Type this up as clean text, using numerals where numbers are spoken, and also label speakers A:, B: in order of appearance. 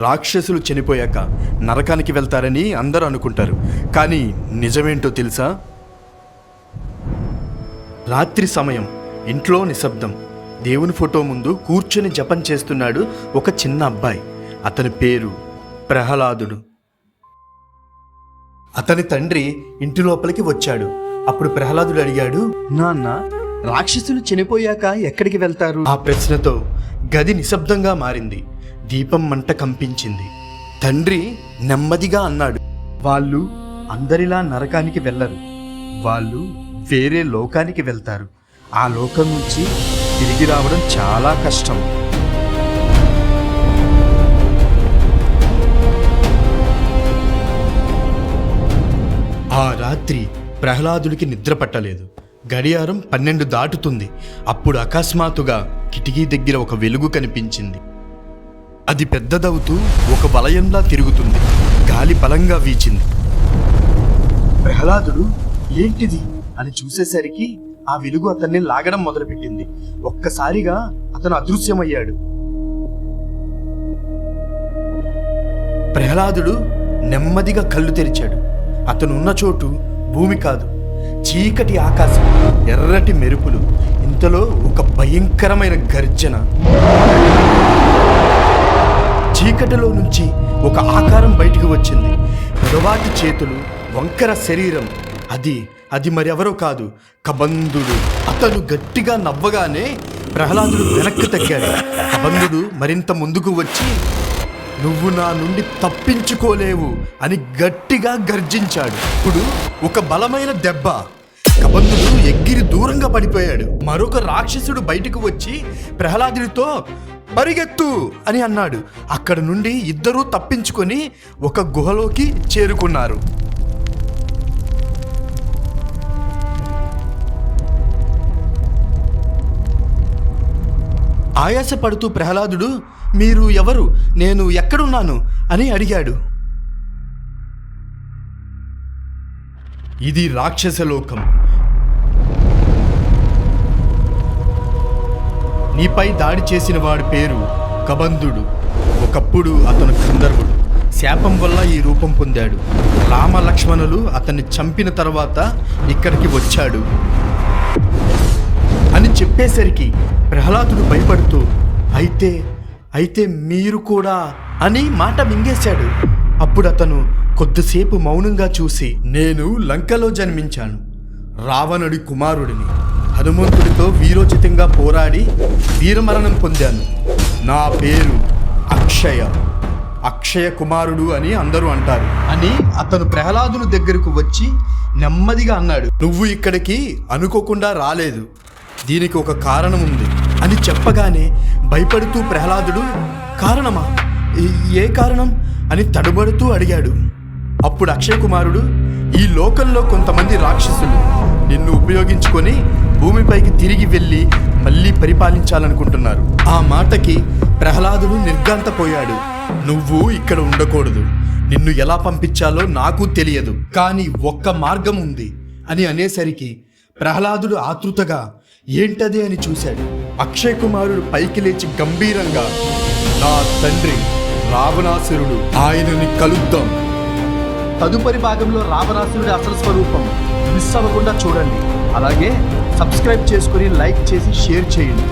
A: రాక్షసులు చనిపోయాక నరకానికి వెళ్తారని అందరూ అనుకుంటారు. కానీ నిజమేంటో తెలుసా? రాత్రి సమయం, ఇంట్లో నిశ్శబ్దం. దేవుని ఫోటో ముందు కూర్చొని జపం చేస్తున్నాడు ఒక చిన్న అబ్బాయి. అతని పేరు ప్రహ్లాదుడు. అతని తండ్రి ఇంటి లోపలికి వచ్చాడు. అప్పుడు ప్రహ్లాదుడు అడిగాడు, నాన్న, రాక్షసులు చనిపోయాక ఎక్కడికి వెళ్తారు? ఆ ప్రశ్నతో గది నిశ్శబ్దంగా మారింది. దీపం మంట కంపించింది. తండ్రి నెమ్మదిగా అన్నాడు, వాళ్ళు అందరిలా నరకానికి వెళ్ళరు. వాళ్ళు వేరే లోకానికి వెళ్తారు. ఆ లోకం నుంచి తిరిగి రావడం చాలా కష్టం. ఆ రాత్రి ప్రహ్లాదుడికి నిద్ర పట్టలేదు. గడియారం 12 దాటుతుంది. అప్పుడు అకస్మాత్తుగా కిటికీ దగ్గర ఒక వెలుగు కనిపించింది. అది పెద్దదవుతూ ఒక వలయంలా తిరుగుతుంది. గాలి బలంగా వీచింది. ప్రహ్లాదుడు ఏంటిది అని చూసేసరికి ఆ వెలుగు అతన్ని లాగడం మొదలుపెట్టింది. ఒక్కసారిగా అతను అదృశ్యమయ్యాడు. ప్రహ్లాదుడు నెమ్మదిగా కళ్ళు తెరిచాడు. అతను ఉన్న చోటు భూమి కాదు, చీకటి ఆకాశం, ఎర్రటి మెరుపులు. ఇంతలో ఒక భయంకరమైన గర్జన. చీకటిలో నుంచి ఒక ఆకారం బయటికి వచ్చింది. పొడవాటి చేతులు, వంకర శరీరం. అది మరెవరో కాదు, కబంధుడు. అతను గట్టిగా నవ్వగానే ప్రహ్లాదుడు వెనక్కి తగ్గాడు. కబంధుడు మరింత ముందుకు వచ్చి, నువ్వు నా నుండి తప్పించుకోలేవు అని గట్టిగా గర్జించాడు. ఇప్పుడు ఒక బలమైన దెబ్బ. కబంధుడు ఎగిరి దూరంగా పడిపోయాడు. మరొక రాక్షసుడు బయటకు వచ్చి ప్రహ్లాదుడితో పరిగెత్తు అని అన్నాడు. అక్కడ నుండి ఇద్దరూ తప్పించుకొని ఒక గుహలోకి చేరుకున్నారు. ఆయాసపడుతూ ప్రహ్లాదుడు, మీరు ఎవరు, నేను ఎక్కడున్నాను అని అడిగాడు. ఇది రాక్షసలోకం. నీపై దాడి చేసిన వాడి పేరు కబంధుడు. ఒకప్పుడు అతను గంధర్వుడు. శాపం వల్ల ఈ రూపం పొందాడు. రామ లక్ష్మణులు అతన్ని చంపిన తర్వాత ఇక్కడికి వచ్చాడు అని చెప్పేసరికి ప్రహ్లాదుడు భయపడుతూ, అయితే మీరు కూడా అని మాట మింగేశాడు. అప్పుడు అతను కొద్దిసేపు మౌనంగా చూసి, నేను లంకలో జన్మించాను, రావణుడి కుమారుడిని. హనుమంతుడితో వీరోచితంగా పోరాడి వీరమరణం పొందాను. నా పేరు అక్షయ కుమారుడు అని అందరూ అంటారు అని అతను ప్రహ్లాదుని దగ్గరకు వచ్చి నెమ్మదిగా అన్నాడు. నువ్వు ఇక్కడికి అనుకోకుండా రాలేదు, దీనికి ఒక కారణం ఉంది అని చెప్పగానే భయపడుతూ ప్రహ్లాదుడు, కారణమా? ఏ కారణం అని తడబడుతూ అడిగాడు. అప్పుడు అక్షయ కుమారుడు, ఈ లోకంలో కొంతమంది రాక్షసులు నిన్ను ఉపయోగించుకొని భూమిపైకి తిరిగి వెళ్ళి మళ్ళీ పరిపాలించాలనుకుంటున్నారు. ఆ మాటకి ప్రహ్లాదుడు నిర్ఘాంతపోయాడు. నువ్వు ఇక్కడ ఉండకూడదు, నిన్ను ఎలా పంపించాలో నాకు తెలియదు, కానీ ఒక్క మార్గం ఉంది అని అనేసరికి ప్రహ్లాదుడు ఆతృతగా ఏంటది అని చూశాడు. అక్షయ్ కుమారుడు పైకి లేచి గంభీరంగా, నా తండ్రి రావణాసురుడు, ఆయనని కలుద్దాం. తదుపరి భాగంలో రావణాసురుడి అసలు స్వరూపం మిస్ అవ్వకుండా చూడండి. అలాగే సబ్స్క్రైబ్ చేసుకుని లైక్ చేసి షేర్ చేయండి.